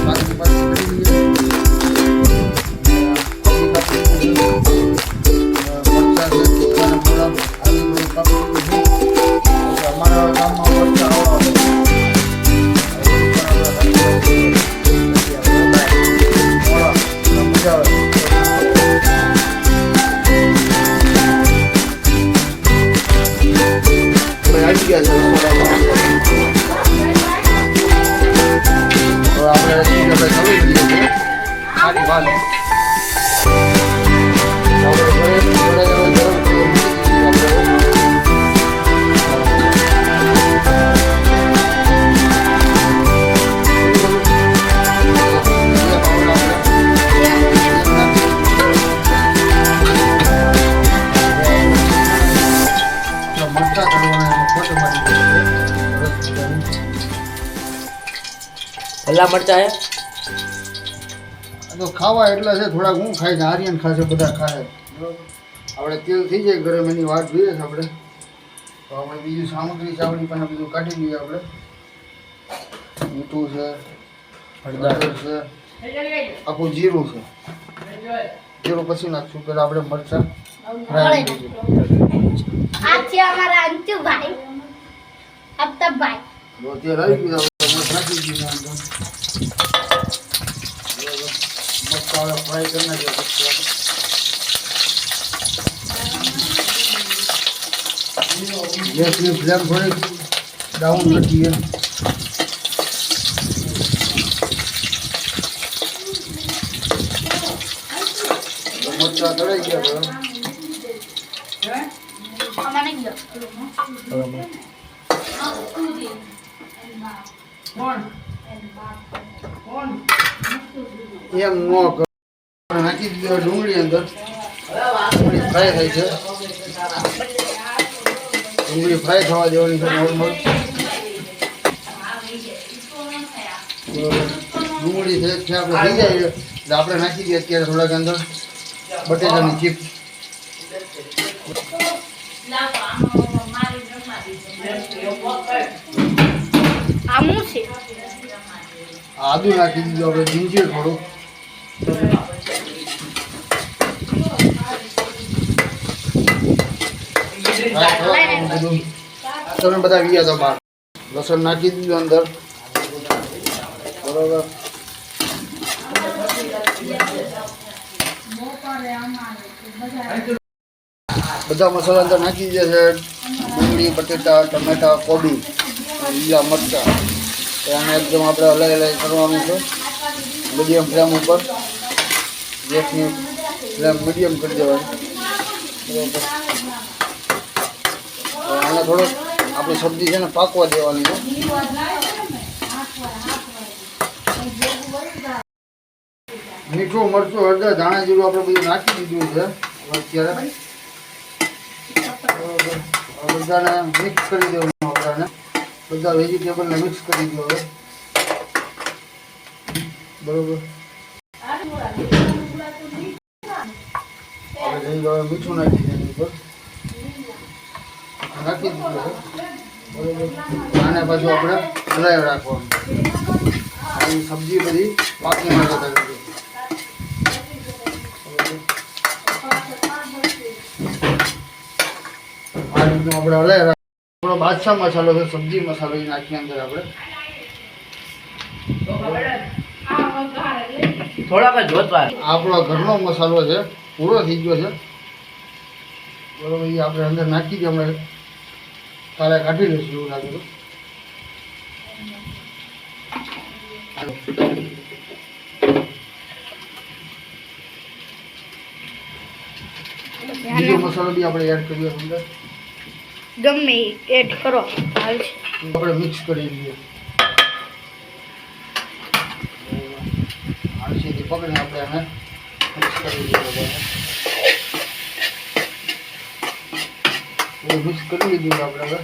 પાછી કરી લઈએ. મરચાં છે તીખાના પૂરા આવી બધું કાપી દીધું છે. અમારા ગામમાં મરચાં આવા મજા આવે. આવી ગયા છે આપણે ચડી ગઈએ છીએ સારી વાત. ભલા મરચા હે તો ખાવા એટલા છે. થોડાક હું ખાઈ છે, આર્યન ખાશે, બધા ખાય. આપણે તેલ થઈ જાય ગરમ એની વાત જોઈએ છે આપણે. તો આપણે બીજું સામગ્રી ચાવડી પણ બધું કાઢી લઈએ. આપણે મીઠું છે, હળદર છે, આખું જીરું છે. જીરું પછી નાખશું. પહેલાં આપણે મરચાં ફ્રાય કરીશું. આ છે અમારા અંશુભાઈ, અફતાબભાઈ. તો તેલ આવી ગયું નાખી દીધું અંદર. મરચાં ફ્રાય કરી નાખ્યા પછી ગેસની ફ્લેમ થોડીક ડાઉન રાખીએ. મરચાં તળાઈ ગયા. એમ નો નાખી દીધો ડુંગળી અંદર. ડુંગળી ફ્રાય થાય છે. ડુંગળી ફ્રાય થવા દેવાની છે નોર્મલ. ડુંગળી છે આપણે થઈ જાય એટલે આપણે નાખી દઈએ અત્યારે થોડાક અંદર બટેટાની ચીપ. આદુ નાખી દીધું આપણે, જીંજર થોડું. લસણ બધા ગયા હતા બહાર. લસણ નાખી દીધું અંદર. બરોબર. બધા મસાલા અંદર નાખી દીધા છે. ડુંગળી, બટેટા, ટમેટા, કોબી, લીલા મરચાં. એને એકદમ આપણે અલગ અલગ કરવાનું છે. મીડિયમ ફ્લેમ ઉપર. ગેસની ફ્લેમ મીડિયમ કરી દેવાની. બરાબર. આને થોડોક આપણી સબ્જી છે ને પાકવા દેવાની છે. મીઠું, મરચું, હળદર, ધાણા જીરું આપણે બધું નાખી દીધું છે અત્યારે. બધાને મિક્સ કરી દેવાનું. બધાને બધા વેજીટેબલને મિક્સ કરી દો હવે. બરોબર. મીઠું નાખી દીધું ઉપર નાખી દીધું છે. બરોબર. આને પાછું આપણે હલાવી રાખવાનું. આવી સબ્જી બધી પાકી માટે કરી આ રીતનું આપણે હલાવી રાખવાનું. આપણો બાદશાહ મસાલો છે, સબ્જી મસાલો એ નાખીએ અંદર આપણે. થોડાક જ જોતવા. આપણો ઘરનો મસાલો છે, પૂરો થઈ ગયો છે. બરોબર. એ આપણે અંદર નાખી દઈએ. આપણે તારે કાઢી લઈશું એવું લાગે તો. બીજો મસાલો બી આપણે એડ કરીએ અંદર. ગમે એડ કરો આપણે મિક્સ કરી દઈએ. આળસીથી પકડીને આપણે એને મિક્સ કરી દઈએ. મિક્સ કરી લીધું આપણે હવે.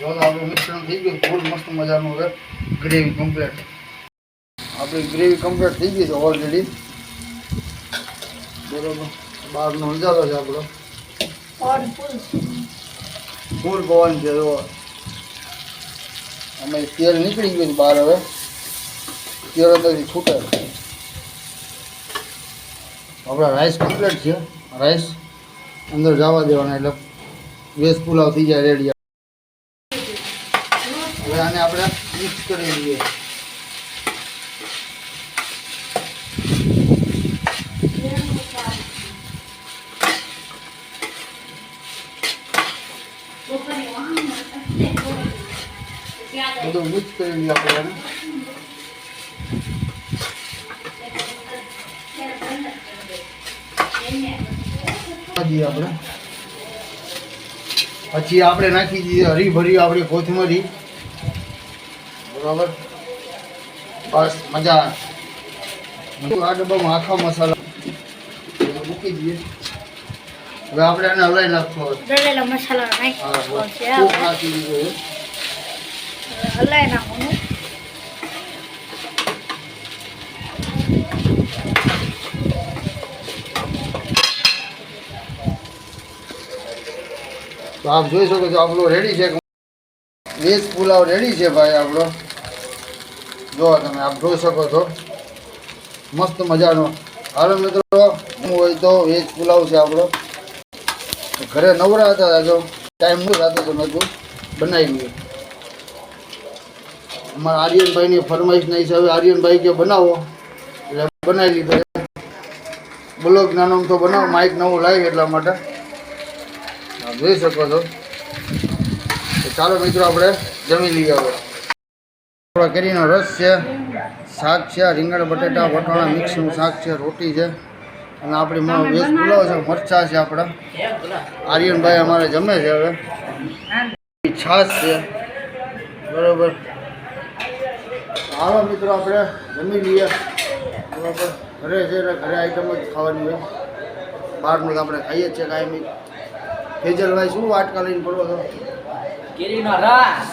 જો આપણું મિશ્રણ થઈ ગયું ફૂલ મસ્ત મજાનું. હવે ગ્રેવી કમ્પ્લીટ. આપણી ગ્રેવી કમ્પ્લીટ થઈ ગઈ છે ઓલરેડી. બરોબર. બહારનો નજારો છે આપણો. ફૂલ પવન છે. અમે તેલ નીકળી ગયું બહાર, હવે તેલ અંદરથી છૂટે. આપણા રાઈસ કમ્પ્લીટ છે. રાઈસ અંદર જવા દેવાના એટલે વેજ પુલાવ થઈ જાય રેડી. હવે આને આપણે મિક્સ કરી લઈએ. બધું મિક્સ કરી લઈએ આપણે આને. નાખીએ આપણે. પછી આપણે નાખી દઈએ હરીભરી આપણી કોથમરી. બરાબર, બસ મજા. આ ડબ્બામાં આખા મસાલા મૂકી દઈએ. હવે આપણે આને હલાવી નાખશો. દળેલા મસાલા હા, નાખી ખૂબ નાખી દીધું છે. હલાઈ નાખવાનું. તો આપ જોઈ શકો છો આપણો રેડી છે. વેજ પુલાવ રેડી છે ભાઈ આપણો. જો તમે આપ જોઈ શકો છો મસ્ત મજાનો. હાલો મિત્રો, હું હોય તો વેજ પુલાવ છે આપણો. ઘરે નવરા હતા જો ટાઈમ ન થતો તો નહોતું બનાવી લઈએ. અમારા આર્યનભાઈની ફરમાઈશના હિસાબે આર્યનભાઈ કે બનાવો એટલે બનાવી લીધો. બ્લોગ નાનો તો બનાવો, માઇક નવું લાવી એટલા માટે. જોઈ શકો છો. ચાલો મિત્રો આપણે જમી લઈએ. હવે આપણા કેરીનો રસ છે, શાક છે, રીંગણ બટેટા વટાણા મિક્સનું શાક છે, રોટી છે, અને આપણી વેજ પુલાવ છે, મરચાં છે. આપણા આર્યનભાઈ અમારે જમે છે. હવે છાશ છે. બરાબર, હાલો મિત્રો આપણે જમી લઈએ. બરાબર, ઘરે છે એટલે ઘરે આઈટમ જ ખાવાની હોય. બહારનું તો આપણે ખાઈએ જ છીએ કાયમી. ફેજલભાઈ શું વાટકા લઈને ફરો છો? કેરીનો રસ.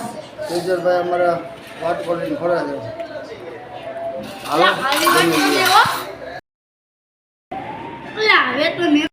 ફેજલભાઈ અમારા વાટકો લઈને ફરે છે. હાલો આવી વાત જમી લઈએ. હવે તો મેં